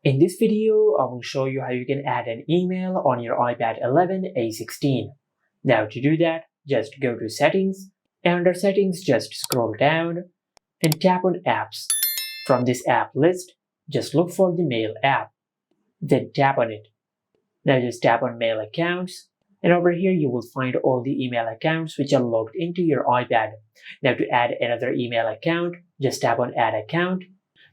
In this video, I will show you how you can add an email on your iPad 11 A16. Now to do that, just go to Settings, and under Settings just scroll down and tap on Apps. From this app list, just look for the Mail app. Then tap on it. Now just tap on Mail Accounts, and over here you will find all the email accounts which are logged into your iPad. Now to add another email account, just tap on Add Account,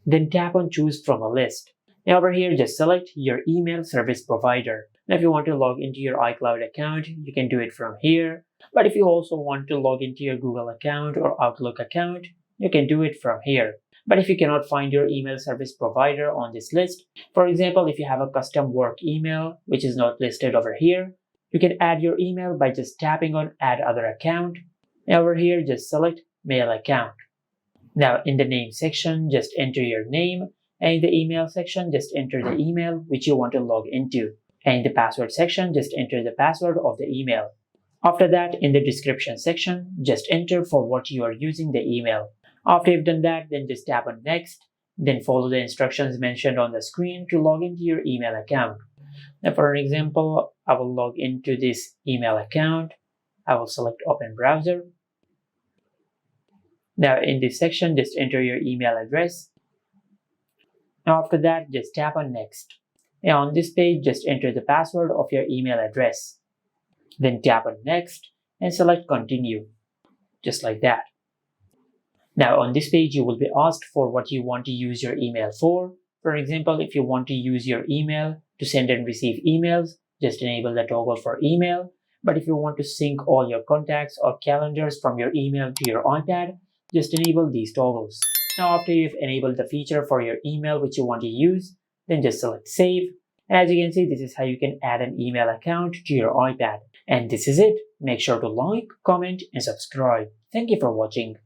then tap on Choose from a list. Now over here, just select your email service provider. Now if you want to log into your iCloud account, you can do it from here. But if you also want to log into your Google account or Outlook account, you can do it from here. But if you cannot find your email service provider on this list, for example, if you have a custom work email which is not listed over here, you can add your email by just tapping on Add Other Account. And over here, just select Mail Account. Now in the name section, just enter your name, and in the email section, just enter the email which you want to log into. And in the password section, just enter the password of the email. After that, in the description section, just enter for what you are using the email. After you've done that, then just tap on Next, then follow the instructions mentioned on the screen to log into your email account. Now for an example, I will log into this email account. I will select Open Browser. Now in this section, just enter your email address. Now after that, just tap on Next. And on this page, just enter the password of your email address. Then tap on Next and select Continue, just like that. Now on this page, you will be asked for what you want to use your email for. For example, if you want to use your email to send and receive emails, just enable the toggle for email. But if you want to sync all your contacts or calendars from your email to your iPad, just enable these toggles. Now after you've enabled the feature for your email which you want to use, then just select Save. And as you can see, this is how you can add an email account to your iPad. And this is it. Make sure to like, comment, and subscribe. Thank you for watching.